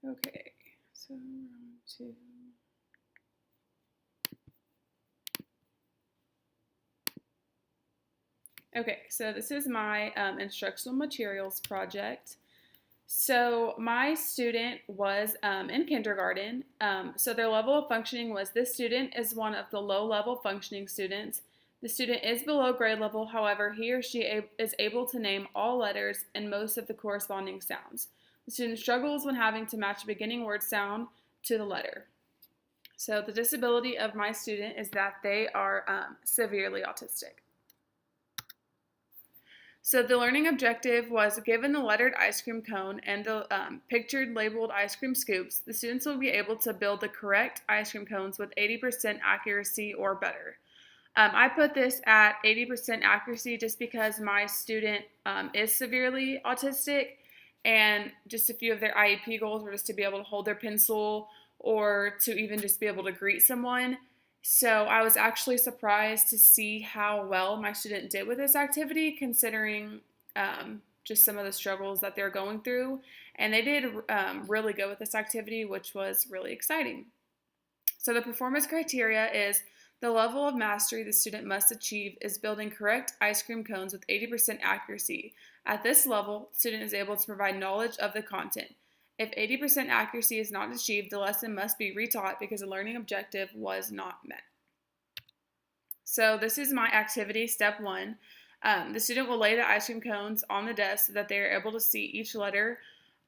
Okay, so we're on to... Okay, so this is my instructional materials project. So my student was in kindergarten. So their level of functioning was, this student is one of the low-level functioning students. The student is below grade level, however, he or she is able to name all letters and most of the corresponding sounds. The student struggles when having to match a beginning word sound to the letter. So the disability of my student is that they are severely autistic. So the learning objective was, given the lettered ice cream cone and the pictured labeled ice cream scoops, the students will be able to build the correct ice cream cones with 80% accuracy or better. I put this at 80% accuracy just because my student is severely autistic, and just a few of their IEP goals were just to be able to hold their pencil or to even just be able to greet someone. So I was actually surprised to see how well my student did with this activity, considering just some of the struggles that they're going through. And they did really good with this activity, which was really exciting. So the performance criteria is, the level of mastery the student must achieve is building correct ice cream cones with 80% accuracy. At this level, the student is able to provide knowledge of the content. If 80% accuracy is not achieved, the lesson must be retaught because the learning objective was not met. So this is my activity, step 1. The student will lay the ice cream cones on the desk so that they are able to see each letter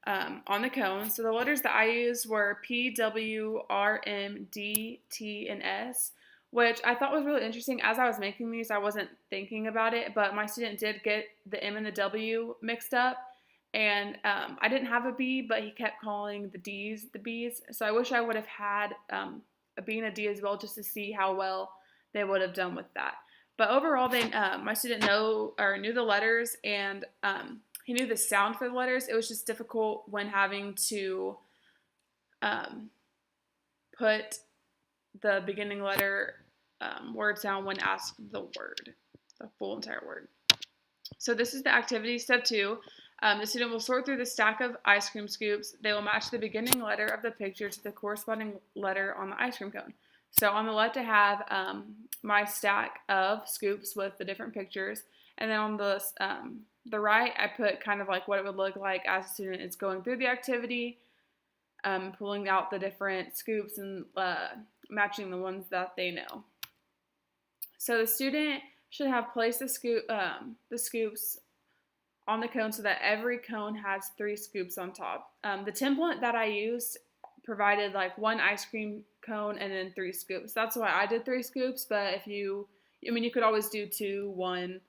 on the cone. So the letters that I used were P, W, R, M, D, T, and S, which I thought was really interesting. As I was making these, I wasn't thinking about it, but my student did get the M and the W mixed up. And I didn't have a B, but he kept calling the D's the B's. So I wish I would have had a B and a D as well, just to see how well they would have done with that. But overall, my student knew the letters, and he knew the sound for the letters. It was just difficult when having to put the beginning letter word sound when asked the word, the full entire word. So this is the activity, step 2. The student will sort through the stack of ice cream scoops. They will match the beginning letter of the picture to the corresponding letter on the ice cream cone. So on the left I have my stack of scoops with the different pictures, and then on the right I put kind of like what it would look like as a student is going through the activity, pulling out the different scoops and matching the ones that they know. So the student should have placed the scoops on the cone so that every cone has 3 scoops on top. The template that I used provided like 1 ice cream cone and then 3 scoops. That's why I did 3 scoops, but if you could always do 2, 1,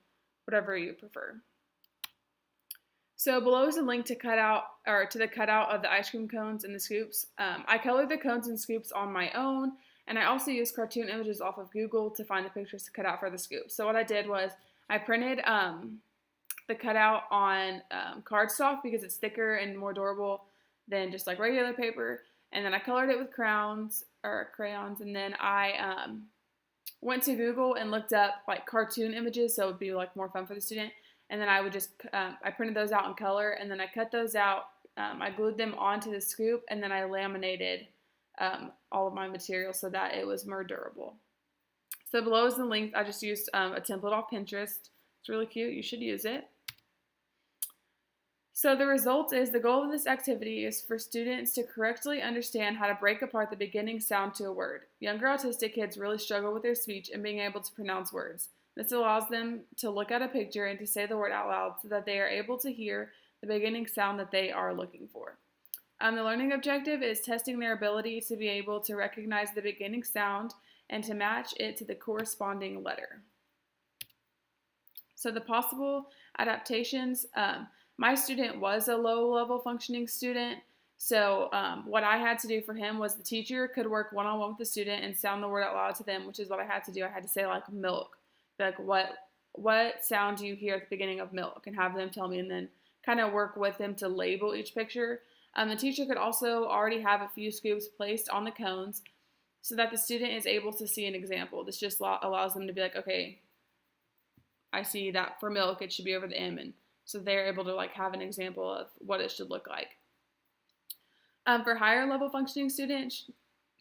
whatever you prefer. So below is a link to the cutout of the ice cream cones and the scoops. I colored the cones and scoops on my own, and I also used cartoon images off of Google to find the pictures to cut out for the scoops. So what I did was I printed the cutout on cardstock because it's thicker and more durable than just like regular paper. And then I colored it with crayons, and then I went to Google and looked up like cartoon images, so it would be like more fun for the student. And then I would just, I printed those out in color, and then I cut those out. I glued them onto the scoop, and then I laminated all of my material so that it was more durable. So below is the link. I just used a template off Pinterest. It's really cute. You should use it. So the result is, the goal of this activity is for students to correctly understand how to break apart the beginning sound to a word. Younger autistic kids really struggle with their speech and being able to pronounce words. This allows them to look at a picture and to say the word out loud so that they are able to hear the beginning sound that they are looking for. The learning objective is testing their ability to be able to recognize the beginning sound and to match it to the corresponding letter. So the possible adaptations, my student was a low-level functioning student, so what I had to do for him was the teacher could work one-on-one with the student and sound the word out loud to them, which is what I had to do. I had to say like milk, like what sound do you hear at the beginning of milk, and have them tell me, and then kind of work with them to label each picture. The teacher could also already have a few scoops placed on the cones so that the student is able to see an example. This just allows them to be like, okay, I see that for milk it should be over the M, and so they're able to like have an example of what it should look like. For higher level functioning students,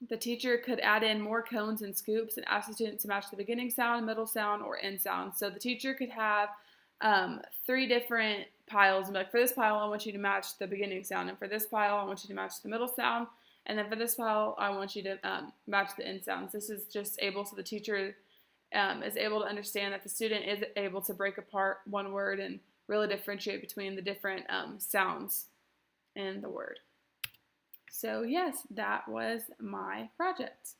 the teacher could add in more cones and scoops and ask the student to match the beginning sound, middle sound, or end sound. So the teacher could have 3 different piles and be like, for this pile, I want you to match the beginning sound, and for this pile, I want you to match the middle sound, and then for this pile, I want you to match the end sounds. This is just able so the teacher is able to understand that the student is able to break apart one word and really differentiate between the different sounds in the word. So yes, that was my project.